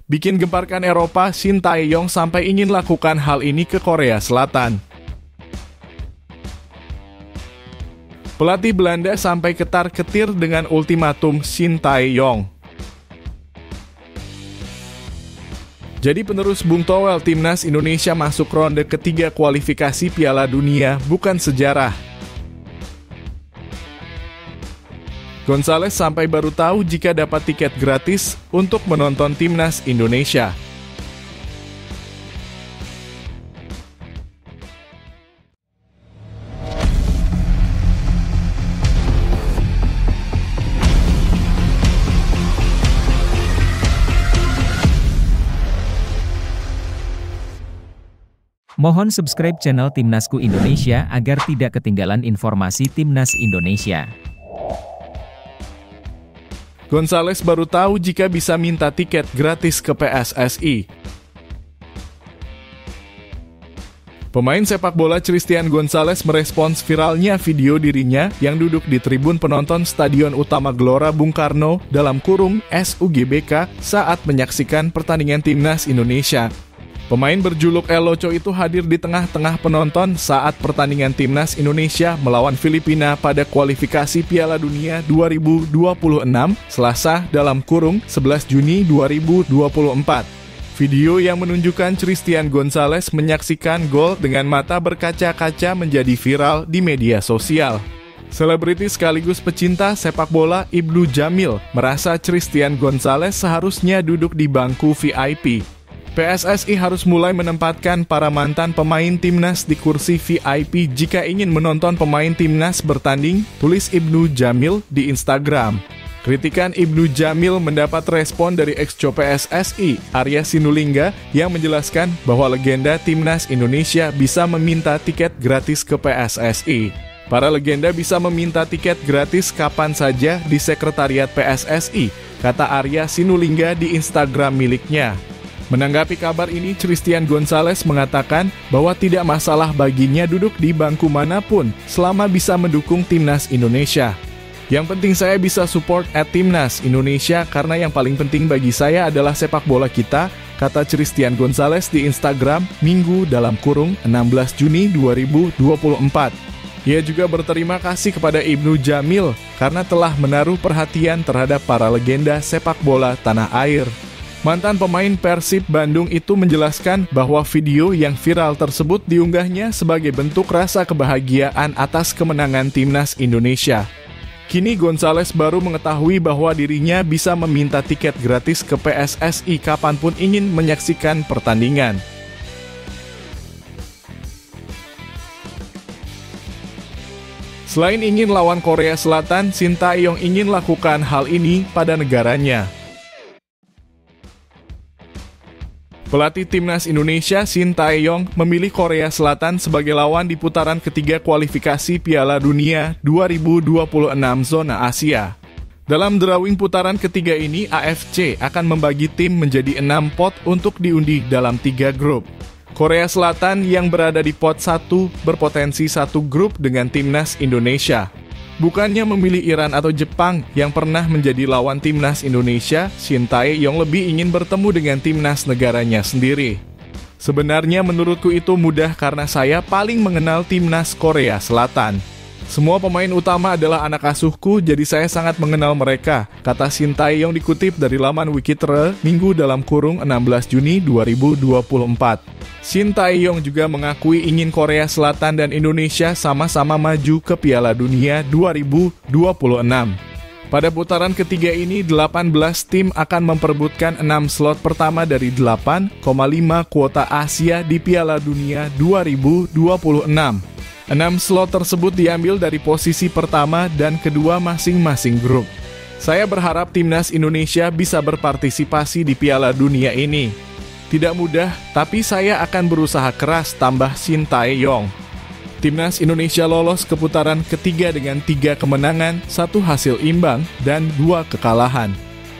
bikin gemparkan Eropa, Shin Tae-yong sampai ingin lakukan hal ini ke Korea Selatan. Pelatih Belanda sampai ketar-ketir dengan ultimatum Shin Tae-yong. Jadi penerus Bung Toel, timnas Indonesia masuk ronde ketiga kualifikasi Piala Dunia bukan sejarah. Gonzalez sampai baru tahu jika dapat tiket gratis untuk menonton timnas Indonesia. Mohon subscribe channel Timnasku Indonesia agar tidak ketinggalan informasi Timnas Indonesia. Gonzalez baru tahu jika bisa minta tiket gratis ke PSSI. Pemain sepak bola Christian Gonzalez merespons viralnya video dirinya yang duduk di tribun penonton Stadion Utama Gelora Bung Karno (SUGBK) saat menyaksikan pertandingan timnas Indonesia. Pemain berjuluk El Loco itu hadir di tengah-tengah penonton saat pertandingan timnas Indonesia melawan Filipina pada kualifikasi Piala Dunia 2026 Selasa (11 Juni 2024). Video yang menunjukkan Christian Gonzalez menyaksikan gol dengan mata berkaca-kaca menjadi viral di media sosial. Selebriti sekaligus pecinta sepak bola Ibnu Jamil merasa Christian Gonzalez seharusnya duduk di bangku VIP. PSSI harus mulai menempatkan para mantan pemain timnas di kursi VIP jika ingin menonton pemain timnas bertanding, tulis Ibnu Jamil di Instagram. Kritikan Ibnu Jamil mendapat respon dari ex-co PSSI, Arya Sinulinga, yang menjelaskan bahwa legenda timnas Indonesia bisa meminta tiket gratis ke PSSI. Para legenda bisa meminta tiket gratis kapan saja di sekretariat PSSI, kata Arya Sinulinga di Instagram miliknya. Menanggapi kabar ini, Christian Gonzalez mengatakan bahwa tidak masalah baginya duduk di bangku manapun selama bisa mendukung timnas Indonesia. Yang penting saya bisa support timnas Indonesia karena yang paling penting bagi saya adalah sepak bola kita, kata Christian Gonzalez di Instagram Minggu (16 Juni 2024). Ia juga berterima kasih kepada Ibnu Jamil karena telah menaruh perhatian terhadap para legenda sepak bola tanah air. Mantan pemain Persib Bandung itu menjelaskan bahwa video yang viral tersebut diunggahnya sebagai bentuk rasa kebahagiaan atas kemenangan timnas Indonesia. Kini Gonzalez baru mengetahui bahwa dirinya bisa meminta tiket gratis ke PSSI kapanpun ingin menyaksikan pertandingan. Selain ingin lawan Korea Selatan, Shin Tae-yong ingin lakukan hal ini pada negaranya. Pelatih timnas Indonesia Shin Tae-yong memilih Korea Selatan sebagai lawan di putaran ketiga kualifikasi Piala Dunia 2026 zona Asia. Dalam drawing putaran ketiga ini, AFC akan membagi tim menjadi 6 pot untuk diundi dalam 3 grup. Korea Selatan yang berada di pot 1 berpotensi satu grup dengan timnas Indonesia. Bukannya memilih Iran atau Jepang yang pernah menjadi lawan timnas Indonesia, Shin Tae-yong lebih ingin bertemu dengan timnas negaranya sendiri. Sebenarnya menurutku itu mudah karena saya paling mengenal timnas Korea Selatan. Semua pemain utama adalah anak asuhku, jadi saya sangat mengenal mereka, kata Shin Tae-yong dikutip dari laman Wikitre Minggu (16 Juni 2024. Shin Tae-yong juga mengakui ingin Korea Selatan dan Indonesia sama-sama maju ke Piala Dunia 2026. Pada putaran ketiga ini, 18 tim akan memperebutkan 6 slot pertama dari 8,5 kuota Asia di Piala Dunia 2026. 6 slot tersebut diambil dari posisi pertama dan kedua masing-masing grup. Saya berharap timnas Indonesia bisa berpartisipasi di Piala Dunia ini. Tidak mudah, tapi saya akan berusaha keras, tambah Shin Tae-yong. Timnas Indonesia lolos ke putaran ketiga dengan 3 kemenangan, 1 hasil imbang, dan 2 kekalahan.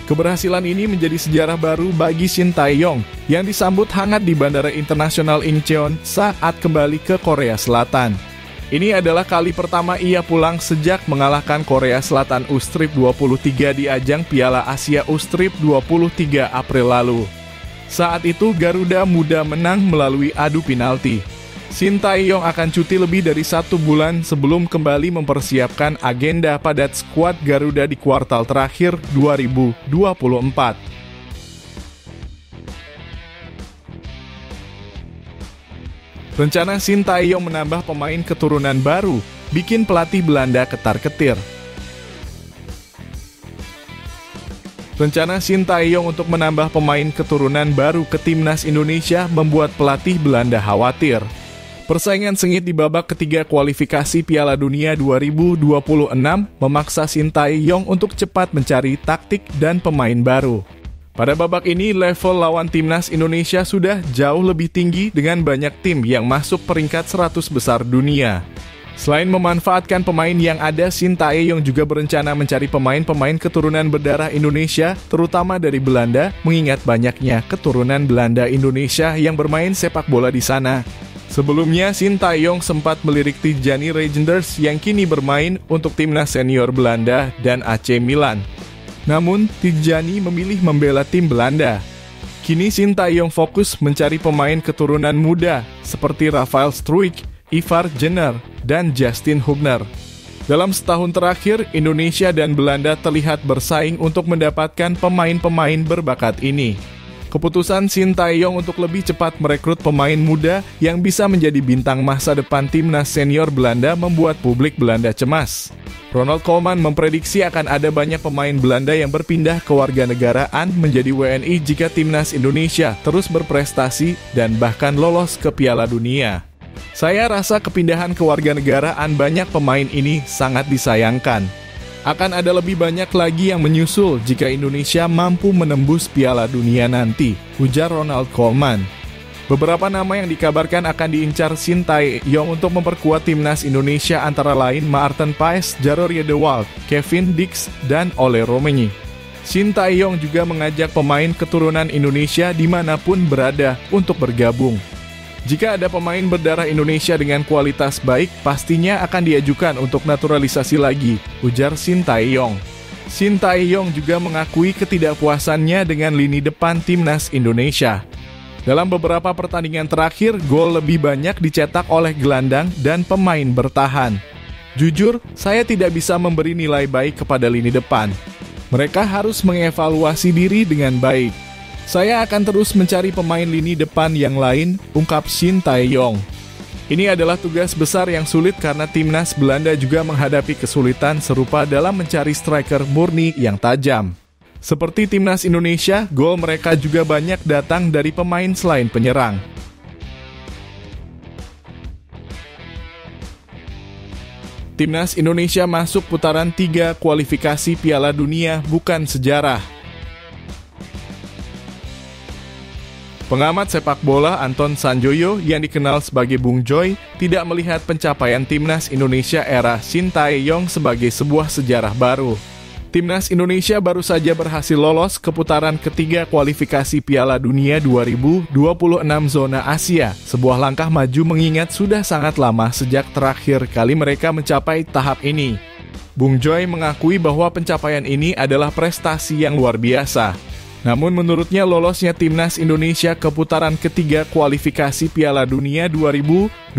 Keberhasilan ini menjadi sejarah baru bagi Shin Tae-yong yang disambut hangat di Bandara Internasional Incheon saat kembali ke Korea Selatan. Ini adalah kali pertama ia pulang sejak mengalahkan Korea Selatan U-23 di ajang Piala Asia U-23 April lalu. Saat itu Garuda Muda menang melalui adu penalti. Shin Tae-yong akan cuti lebih dari 1 bulan sebelum kembali mempersiapkan agenda padat skuad Garuda di kuartal terakhir 2024. Rencana Shin Tae-yong menambah pemain keturunan baru bikin pelatih Belanda ketar-ketir. Rencana Shin Tae-yong untuk menambah pemain keturunan baru ke timnas Indonesia membuat pelatih Belanda khawatir. Persaingan sengit di babak ketiga kualifikasi Piala Dunia 2026 memaksa Shin Tae-yong untuk cepat mencari taktik dan pemain baru. Pada babak ini, level lawan timnas Indonesia sudah jauh lebih tinggi dengan banyak tim yang masuk peringkat 100 besar dunia. Selain memanfaatkan pemain yang ada, Shin Tae-yong juga berencana mencari pemain-pemain keturunan berdarah Indonesia, terutama dari Belanda, mengingat banyaknya keturunan Belanda Indonesia yang bermain sepak bola di sana. Sebelumnya, Shin Tae-yong sempat melirik Tijani Reijnders yang kini bermain untuk timnas senior Belanda dan AC Milan. Namun, Tijani memilih membela tim Belanda. Kini Shin Tae-yong fokus mencari pemain keturunan muda seperti Rafael Struijk, Ivar Jenner, dan Justin Hubner. Dalam setahun terakhir, Indonesia dan Belanda terlihat bersaing untuk mendapatkan pemain-pemain berbakat ini. Keputusan Shin Tae-yong untuk lebih cepat merekrut pemain muda yang bisa menjadi bintang masa depan timnas senior Belanda membuat publik Belanda cemas. Ronald Koeman memprediksi akan ada banyak pemain Belanda yang berpindah ke warganegaraan menjadi WNI jika timnas Indonesia terus berprestasi dan bahkan lolos ke Piala Dunia. Saya rasa kepindahan kewarganegaraan banyak pemain ini sangat disayangkan. Akan ada lebih banyak lagi yang menyusul jika Indonesia mampu menembus Piala Dunia nanti, ujar Ronald Koeman. Beberapa nama yang dikabarkan akan diincar Shin Tae-yong untuk memperkuat timnas Indonesia antara lain Maarten Paes, Jarorje de Waal, Kevin Dix, dan Ole Roemeny. Shin Tae-yong juga mengajak pemain keturunan Indonesia dimanapun berada untuk bergabung. Jika ada pemain berdarah Indonesia dengan kualitas baik, pastinya akan diajukan untuk naturalisasi lagi, ujar Shin Tae-yong. Shin Tae-yong juga mengakui ketidakpuasannya dengan lini depan timnas Indonesia. Dalam beberapa pertandingan terakhir, gol lebih banyak dicetak oleh gelandang dan pemain bertahan. Jujur, saya tidak bisa memberi nilai baik kepada lini depan. Mereka harus mengevaluasi diri dengan baik. Saya akan terus mencari pemain lini depan yang lain, ungkap Shin Tae-yong. Ini adalah tugas besar yang sulit karena timnas Belanda juga menghadapi kesulitan serupa dalam mencari striker murni yang tajam. Seperti timnas Indonesia, gol mereka juga banyak datang dari pemain selain penyerang. Timnas Indonesia masuk putaran 3 kualifikasi Piala Dunia bukan sejarah. Pengamat sepak bola Anton Sanjoyo yang dikenal sebagai Bung Joy tidak melihat pencapaian timnas Indonesia era Shin Tae-yong sebagai sebuah sejarah baru. Timnas Indonesia baru saja berhasil lolos ke putaran ketiga kualifikasi Piala Dunia 2026 zona Asia, sebuah langkah maju mengingat sudah sangat lama sejak terakhir kali mereka mencapai tahap ini. Bung Joy mengakui bahwa pencapaian ini adalah prestasi yang luar biasa. Namun menurutnya lolosnya timnas Indonesia ke putaran ketiga kualifikasi Piala Dunia 2026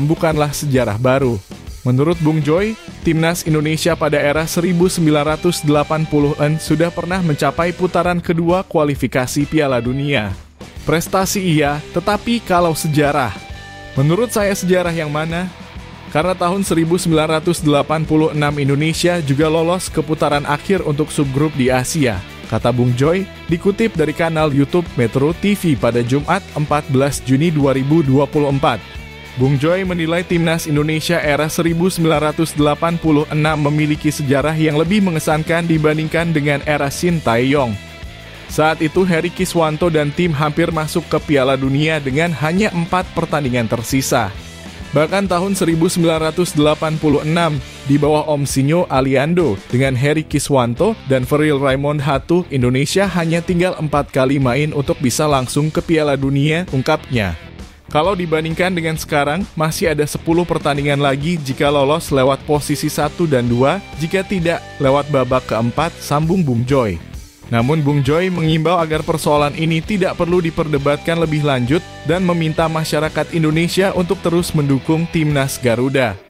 bukanlah sejarah baru. Menurut Bung Joy, timnas Indonesia pada era 1980-an sudah pernah mencapai putaran kedua kualifikasi Piala Dunia. Prestasi iya, tetapi kalau sejarah, menurut saya sejarah yang mana? Karena tahun 1986 Indonesia juga lolos ke putaran akhir untuk subgrup di Asia, kata Bung Joy, dikutip dari kanal YouTube Metro TV pada Jumat 14 Juni 2024. Bung Joy menilai timnas Indonesia era 1986 memiliki sejarah yang lebih mengesankan dibandingkan dengan era Shin Tae-yong. Saat itu Heri Kiswanto dan tim hampir masuk ke Piala Dunia dengan hanya 4 pertandingan tersisa. Bahkan tahun 1986, di bawah Om Sinyo Aliando dengan Heri Kiswanto dan Feril Raymond Hatu, Indonesia hanya tinggal 4 kali main untuk bisa langsung ke Piala Dunia, ungkapnya. Kalau dibandingkan dengan sekarang, masih ada 10 pertandingan lagi jika lolos lewat posisi 1 dan 2, jika tidak lewat babak keempat, sambung Bung Joy. Namun Bung Joy mengimbau agar persoalan ini tidak perlu diperdebatkan lebih lanjut dan meminta masyarakat Indonesia untuk terus mendukung Timnas Garuda.